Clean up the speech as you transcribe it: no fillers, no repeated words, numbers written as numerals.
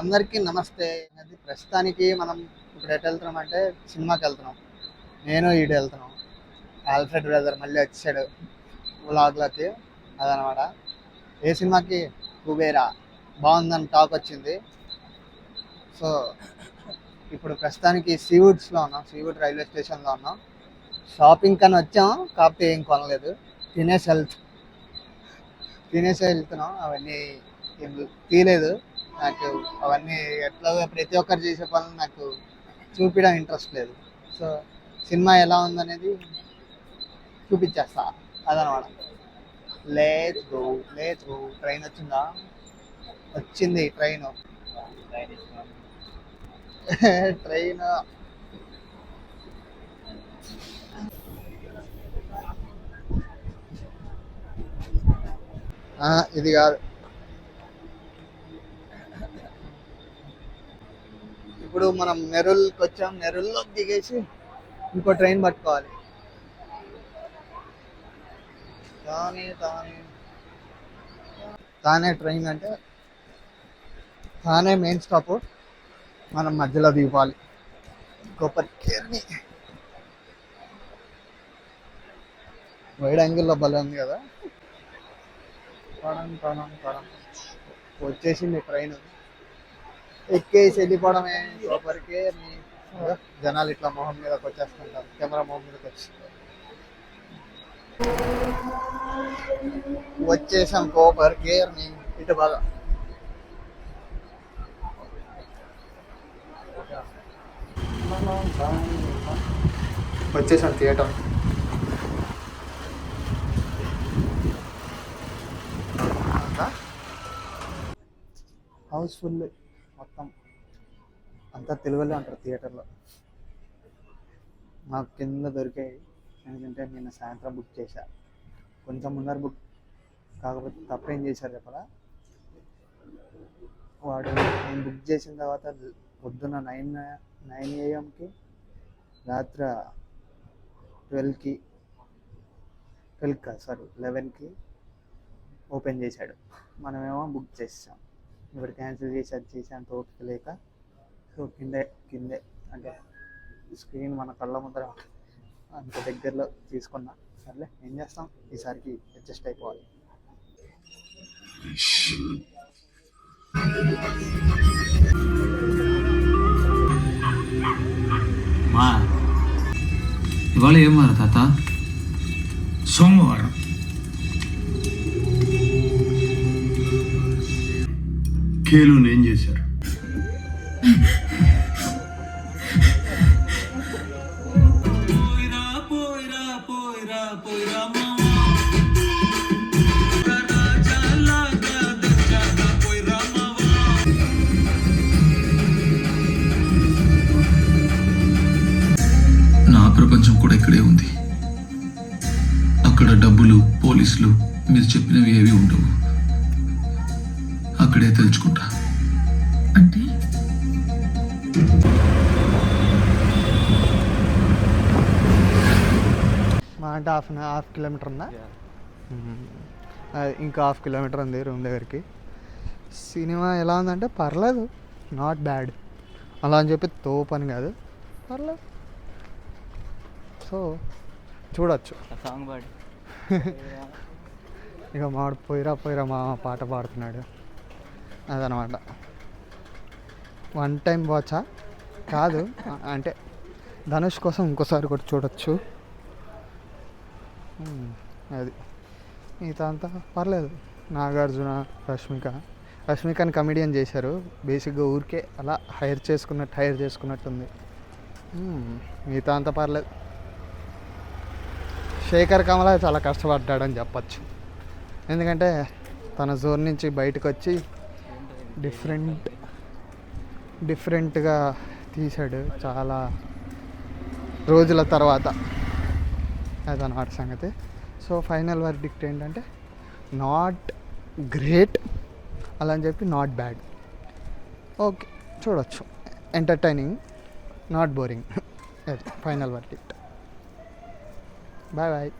అందరికీ నమస్తే. అది ప్రస్తుతానికి మనం ఇప్పుడు ఎటు వెళ్తున్నామంటే సినిమాకి వెళ్తున్నాం. నేను ఈడు వెళ్తున్నాం. ఆల్ఫ్రెడ్ బ్రదర్ మళ్ళీ వచ్చాడు వ్లాగ్లోకి. అదనమాట. ఏ సినిమాకి? కుబేరా. బాగుందని టాక్ వచ్చింది. సో ఇప్పుడు ప్రస్తుతానికి సీవుడ్స్లో ఉన్నాం. సీవుడ్ రైల్వే స్టేషన్లో ఉన్నాం. షాపింగ్ కని వచ్చాం, కాకపోతే ఏం కొనలేదు. తినేసి వెళ్తున్నాం. అవన్నీ ఏం తీయలేదు నాకు. అవన్నీ ఎట్లా ప్రతి ఒక్కరు చేసే పనులు నాకు చూపించడం ఇంట్రెస్ట్ లేదు. సో సినిమా ఎలా ఉందనేది చూపించేస్తా. అదనమాట. Let's go. ట్రైన్ వచ్చిందా? వచ్చింది ట్రైన్. ట్రైన్ ఇది కాదు. ఇప్పుడు మనం నెరూల్కి వచ్చాం. నెరూల్లో దిగేసి ఇంకో ట్రైన్ పట్టుకోవాలి. తానే ట్రైన్ అంటే తానే మెయిన్ స్టాప్. మనం మధ్యలో దిగాలి. కొప్పర్కేర్ని వైడ్ యాంగిల్లో భలే ఉంది కదా. పడం వచ్చేసింది ట్రైన్. ఎక్కేసి వెళ్ళిపోవడమే. కొప్పర్కేర్ని జనాలు ఇట్లా మొహం మీదకి వచ్చేస్తుంటారు. కెమెరా మొహం మీదకి వచ్చేసాం కొప్పర్కేర్ని. ఇటు బాగా వచ్చేసాం థియేటర్. హౌస్ఫుల్ మొత్తం అంతా తెలుగులో అంటారు థియేటర్లో. నాకు కింద దొరికాయి, ఎందుకంటే నిన్న సాయంత్రం బుక్ చేశా. కొంచెం ముందర బుక్ కాకపోతే తప్పేం చేశారు చెప్పరా. వాడు నేను బుక్ చేసిన తర్వాత పొద్దున్న 9 AM రాత్రి 11కి ఓపెన్ చేశాడు. మనమేమో బుక్ చేసాం. ఇప్పుడు క్యాన్సిల్ చేసి అంత ఓపిక లేక సో కిందే అంటే స్క్రీన్ మన కళ్ళ ముందర అంత దగ్గరలో తీసుకున్నా. సర్లే ఏం చేస్తాం, ఈసారికి అడ్జస్ట్ అయిపోవాలి. ఇవాళ ఏం వారు తాత? సోమవారం. కేలు ఏం చేశారు? నా ప్రపంచం కూడా ఇక్కడే ఉంది. అక్కడ డబ్బులు, పోలీసులు, మీరు చెప్పినవి ఏవి ఉండవు. అక్కడే తెలుసుకుంటా. అంటే మా అంటే హాఫ్ కిలోమీటర్ ఉందా? ఇంకా హాఫ్ కిలోమీటర్ ఉంది రూమ్ దగ్గరికి. సినిమా ఎలా ఉందంటే పర్లేదు, నాట్ బ్యాడ్. అలా అని చెప్పి తోపని కాదు, పర్లేదు. సో చూడొచ్చు. ఇక మాడు పోయిరా మా పాట పాడుతున్నాడు. అదనమాట. వన్ టైం వాచా కాదు, అంటే ధనుష్ కోసం ఇంకోసారి కూడా చూడొచ్చు. అది మిగతా అంతా పర్లేదు. నాగార్జున, రష్మికని కమెడియన్ చేశారు. బేసిక్గా ఊరికే అలా హైర్ చేసుకున్నట్టుంది. మిగతా అంతా పర్లేదు. శేఖర్ కమల చాలా కష్టపడ్డాడని చెప్పచ్చు. ఎందుకంటే తన జోన్ నుంచి బయటకు వచ్చి డిఫరెంట్గా తీశాడు చాలా రోజుల తర్వాత. అదన్నమాట సంగతి. సో ఫైనల్ వర్డిక్ట్ ఏంటంటే నాట్ గ్రేట్ అలా అని చెప్పి నాట్ బ్యాడ్. ఓకే, చూడొచ్చు. Entertaining, not boring. అది ఫైనల్ వర్డిక్ట్. బాయ్.